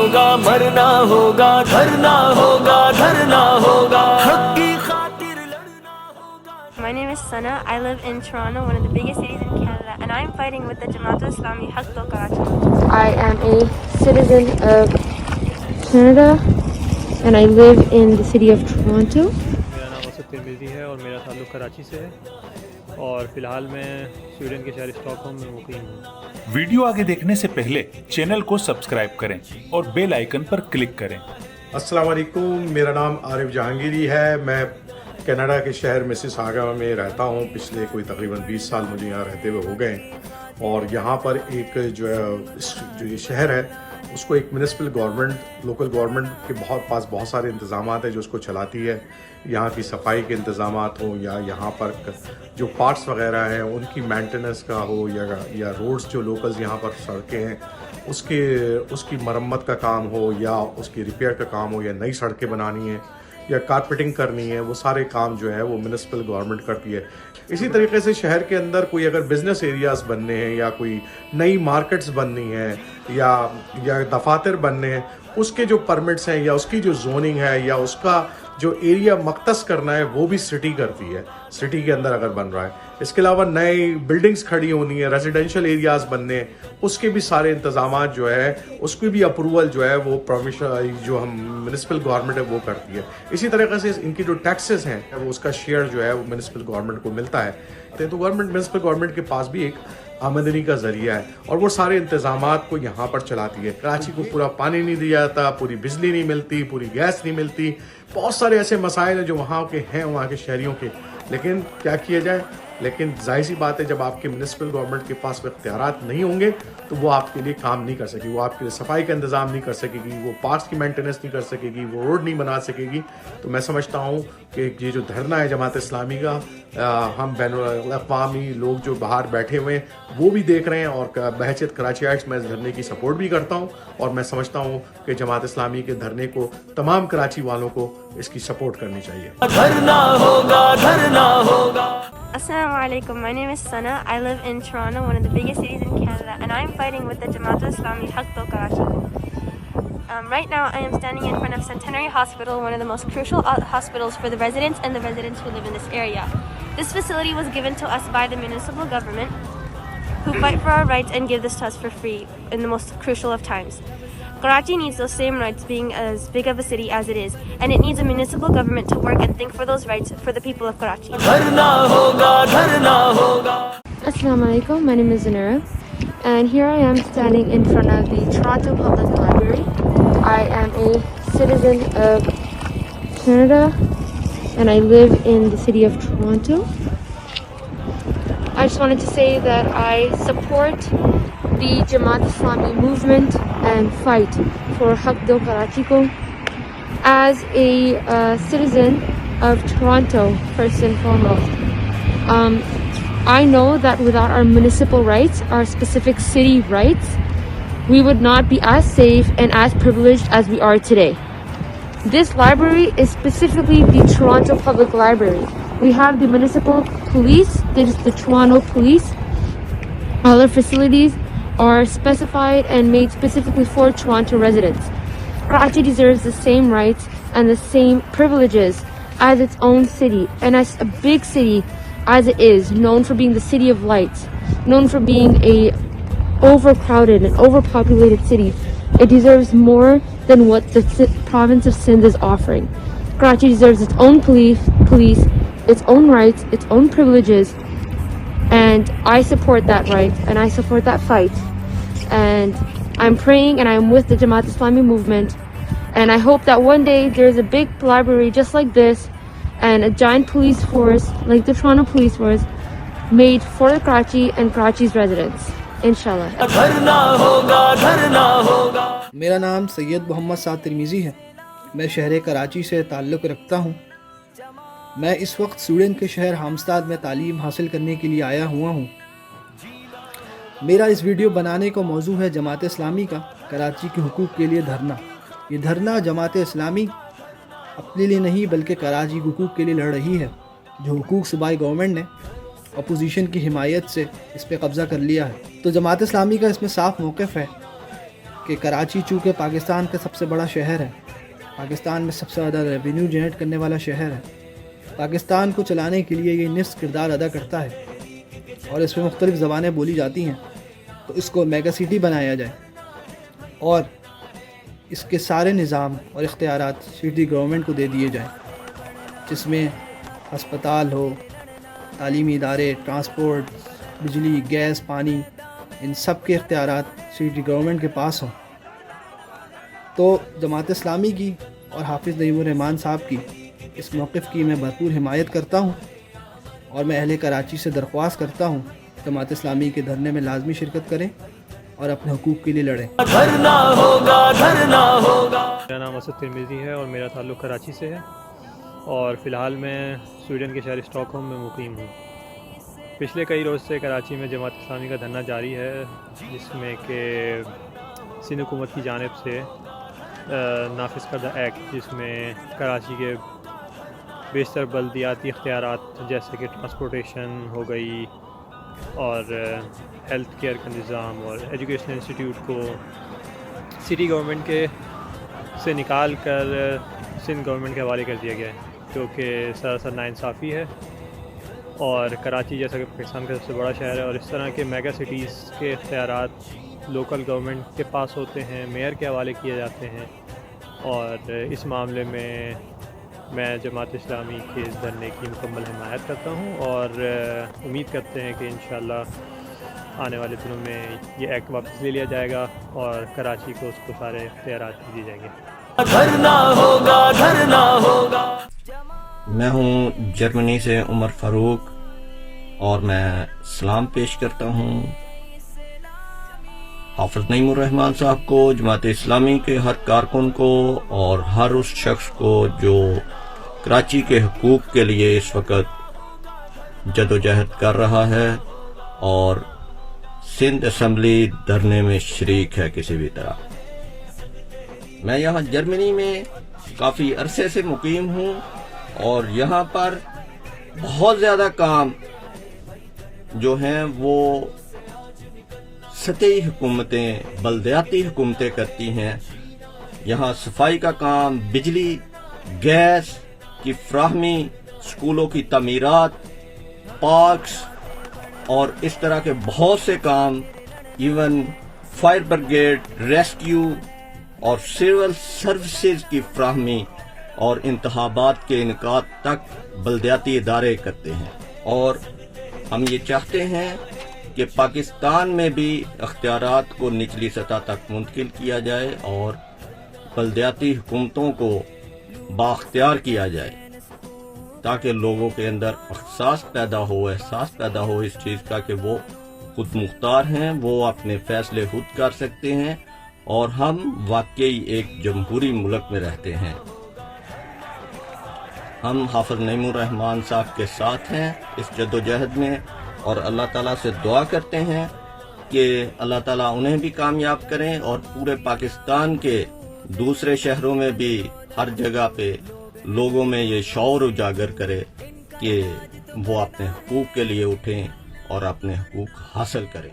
ہوگا مرنا ہوگا دھرنا ہوگا دھرنا ہوگا حق کی خاطر لڑنا ہوگا. My name is Sana. I live in Toronto, one of the biggest cities in Canada, and I'm fighting with the Jamaat-e-Islami Karachi. I am a citizen of Canada and I live in the city of Toronto. میرا نام اسد ترمیزی ہے اور میرا تعلق کراچی سے ہے اور فی الحال میں سویڈن کے شہر اسٹاک ہوم میں مقیم ہوں. ویڈیو آگے دیکھنے سے پہلے چینل کو سبسکرائب کریں اور بیل آئیکن پر کلک کریں. السلام علیکم، میرا نام عارف جہانگیری ہے. میں کینیڈا کے شہر مسیساگا میں رہتا ہوں. پچھلے کوئی تقریباً 20 سال مجھے یہاں رہتے ہوئے ہو گئے اور یہاں پر ایک جو یہ شہر ہے اس کو ایک میونسپل گورنمنٹ، لوکل گورنمنٹ کے پاس بہت سارے انتظامات ہیں جو اس کو چلاتی ہے. یہاں کی صفائی کے انتظامات ہوں یا یہاں پر جو پارٹس وغیرہ ہیں ان کی مینٹیننس کا ہو یا روڈز جو لوکلز یہاں پر سڑکیں ہیں اس کی مرمت کا کام ہو یا اس کی ریپیئر کا کام ہو یا نئی سڑکیں بنانی ہیں یا کارپیٹنگ کرنی ہے، وہ سارے کام جو ہے وہ میونسپل گورنمنٹ کرتی ہے. اسی طریقے سے شہر کے اندر کوئی اگر بزنس ایریاز بننے ہیں یا کوئی نئی مارکیٹس بننی ہیں یا دفاتر بننے ہیں، اس کے جو پرمٹس ہیں یا اس کی جو زوننگ ہے یا اس کا جو ایریا مختص کرنا ہے وہ بھی سٹی کرتی ہے، سٹی کے اندر اگر بن رہا ہے. اس کے علاوہ نئی بلڈنگز کھڑی ہونی ہے، ریزیڈینشیل ایریاز بننے ہیں، اس کے بھی سارے انتظامات جو ہے اس کی بھی اپروول جو ہے وہ پروونشل جو ہم میونسپل گورنمنٹ ہے وہ کرتی ہے. اسی طریقے سے ان کی جو ٹیکسز ہیں وہ اس کا شیئر جو ہے وہ میونسپل گورنمنٹ کو ملتا ہے. تو میونسپل گورنمنٹ کے پاس بھی ایک آمدنی کا ذریعہ ہے اور وہ سارے انتظامات کو یہاں پر چلاتی ہے. کراچی کو پورا پانی نہیں دیا جاتا، پوری بجلی نہیں ملتی، پوری گیس نہیں ملتی، بہت سارے ایسے مسائل ہیں جو وہاں کے ہیں، وہاں کے شہریوں کے. لیکن کیا کیا جائے، لیکن ظاہر سی بات ہے جب آپ کے میونسپل گورنمنٹ کے پاس اختیارات نہیں ہوں گے تو وہ آپ کے لیے کام نہیں کر سکے گی، وہ آپ کے لیے صفائی کا انتظام نہیں کر سکے گی، وہ پارکس کی مینٹیننس نہیں کر سکے گی، وہ روڈ نہیں بنا سکے گی. تو میں سمجھتا ہوں کہ یہ جو دھرنا ہے جماعت اسلامی کا، ہم بین الاقوامی لوگ جو باہر بیٹھے ہوئے ہیں وہ بھی دیکھ رہے ہیں اور بحیثیت کراچی آئٹس میں اس دھرنے کی سپورٹ بھی کرتا ہوں اور میں سمجھتا ہوں کہ جماعت اسلامی کے دھرنے کو تمام کراچی والوں کو اس کی سپورٹ کرنی چاہیے. دھرنا ہوگا دھرنا ہوگا. Assalamu alaikum. My name is Sana. I live in Toronto, one of the biggest cities in Canada, and I'm fighting with the Jamaat-e-Islami Karachi. Right now, I am standing in front of Centenary Hospital, one of the most crucial hospitals for the residents and the residents who live in this area. This facility was given to us by the municipal government, who fight for our rights and give this to us for free in the most crucial of times. Karachi needs those same rights, being as big of a city as it is, and it needs a municipal government to work and think for those rights for the people of Karachi. دھرنا ہوگا دھرنا ہوگا. Assalamu alaikum, my name is Zanura and here I am standing in front of the Toronto Public Library. I am a citizen of Canada and I live in the city of Toronto. I just wanted to say that I support the Jamaat-e-Islami movement and fight for Haq Do Karachi ko. As a citizen of Toronto, first and foremost, I know that without our municipal rights, our specific city rights, we would not be as safe and as privileged as we are today. This library is specifically the Toronto Public Library. We have the municipal police, there's the Toronto Police. All our facilities are specified and made specifically for Toronto residents. Karachi deserves the same rights and the same privileges as its own city, and as a big city as it is, known for being the city of lights, known for being a overcrowded and overpopulated city. It deserves more than what the province of Sindh is offering. Karachi deserves its own police, its own rights, its own privileges, and I support that right and I support that fight. And I'm praying and I'm with the Jamaat-e-Islami movement, and I hope that one day there's a big library just like this and a giant police force like the Toronto Police Force made for the Karachi and Karachi's residents. Inshallah. دھرنا ہوگا دھرنا ہوگا. میرا نام سید محمد سعد ترمیزی ہے. میں شہر کراچی سے تعلق رکھتا ہوں. میں اس وقت سویڈن کے شہر ہالمسٹاڈ میں تعلیم حاصل کرنے کے لیے آیا ہوا ہوں. میرا اس ویڈیو بنانے کا موضوع ہے جماعت اسلامی کا کراچی کے حقوق کے لیے دھرنا. یہ دھرنا جماعت اسلامی اپنے لیے نہیں بلکہ کراچی کے حقوق کے لیے لڑ رہی ہے. جو حقوق صوبائی گورنمنٹ نے اپوزیشن کی حمایت سے اس پہ قبضہ کر لیا ہے. تو جماعت اسلامی کا اس میں صاف موقف ہے کہ کراچی چونکہ پاکستان کا سب سے بڑا شہر ہے، پاکستان میں سب سے زیادہ ریونیو جنریٹ کرنے والا شہر ہے، پاکستان کو چلانے کے لیے یہ نصف کردار ادا کرتا ہے اور اس میں مختلف زبانیں بولی جاتی ہیں، تو اس کو میگا سٹی بنایا جائے اور اس کے سارے نظام اور اختیارات سٹی گورنمنٹ کو دے دیے جائیں، جس میں ہسپتال ہو، تعلیمی ادارے، ٹرانسپورٹ، بجلی، گیس، پانی، ان سب کے اختیارات سٹی گورنمنٹ کے پاس ہوں۔ تو جماعت اسلامی کی اور حافظ نعیم-ur-رحمان صاحب کی اس موقف کی میں بھرپور حمایت کرتا ہوں اور میں اہل کراچی سے درخواست کرتا ہوں جماعت اسلامی کے دھرنے میں لازمی شرکت کریں اور اپنے حقوق کے لیے لڑیں۔ دھرنا ہوگا، دھرنا ہوگا۔ میرا نام اسد ترمیزی ہے اور میرا تعلق کراچی سے ہے، اور فی الحال میں سویڈن کے شہر اسٹاک ہوم میں مقیم ہوں۔ پچھلے کئی روز سے کراچی میں جماعت اسلامی کا دھرنا جاری ہے، جس میں کہ سندھ حکومت کی جانب سے نافذ کردہ ایکٹ، جس میں کراچی کے بیشتر بلدیاتی اختیارات جیسے کہ ٹرانسپورٹیشن ہو گئی اور ہیلتھ کیئر کا نظام اور ایجوکیشن انسٹیٹیوٹ کو سٹی گورنمنٹ کے سے نکال کر سندھ گورنمنٹ کے حوالے کر دیا گیا ہے، جو کہ سراسر ناانصافی ہے۔ اور کراچی جیسا کہ پاکستان کا سب سے بڑا شہر ہے اور اس طرح کے میگا سٹیز کے اختیارات لوکل گورنمنٹ کے پاس ہوتے ہیں، میئر کے حوالے کیے جاتے ہیں، اور اس معاملے میں جماعت اسلامی کے اس دھرنے کی مکمل حمایت کرتا ہوں، اور امید کرتے ہیں کہ انشاءاللہ آنے والے دنوں میں یہ ایکٹ واپس لے لیا جائے گا اور کراچی کو اس کو سارے اختیارات دیے جائیں گے۔ دھرنا ہوگا، دھرنا ہوگا۔ میں ہوں جرمنی سے عمر فاروق اور میں سلام پیش کرتا ہوں حافظ نعیم-ur-رحمان صاحب کو، جماعت اسلامی کے ہر کارکن کو اور ہر اس شخص کو جو کراچی کے حقوق کے لیے اس وقت جدوجہد کر رہا ہے اور سندھ اسمبلی دھرنے میں شریک ہے کسی بھی طرح۔ میں یہاں جرمنی میں کافی عرصے سے مقیم ہوں اور یہاں پر بہت زیادہ کام جو ہیں وہ سطحی حکومتیں، بلدیاتی حکومتیں کرتی ہیں۔ یہاں صفائی کا کام، بجلی، گیس کی فراہمی، اسکولوں کی تعمیرات، پارکس اور اس طرح کے بہت سے کام، ایون فائر بریگیڈ، ریسکیو اور سول سروسز کی فراہمی اور انتخابات کے انعقاد تک بلدیاتی ادارے کرتے ہیں۔ اور ہم یہ چاہتے ہیں کہ پاکستان میں بھی اختیارات کو نچلی سطح تک منتقل کیا جائے اور بلدیاتی حکومتوں کو بااختیار کیا جائے، تاکہ لوگوں کے اندر احساس پیدا ہو اس چیز کا کہ وہ خود مختار ہیں، وہ اپنے فیصلے خود کر سکتے ہیں اور ہم واقعی ایک جمہوری ملک میں رہتے ہیں۔ ہم حافظ نعیم-ur-رحمان صاحب کے ساتھ ہیں اس جدوجہد میں، اور اللہ تعالیٰ سے دعا کرتے ہیں کہ اللہ تعالیٰ انہیں بھی کامیاب کریں اور پورے پاکستان کے دوسرے شہروں میں بھی ہر جگہ پہ لوگوں میں یہ شعور اجاگر کرے کہ وہ اپنے حقوق کے لیے اٹھیں اور اپنے حقوق حاصل کریں۔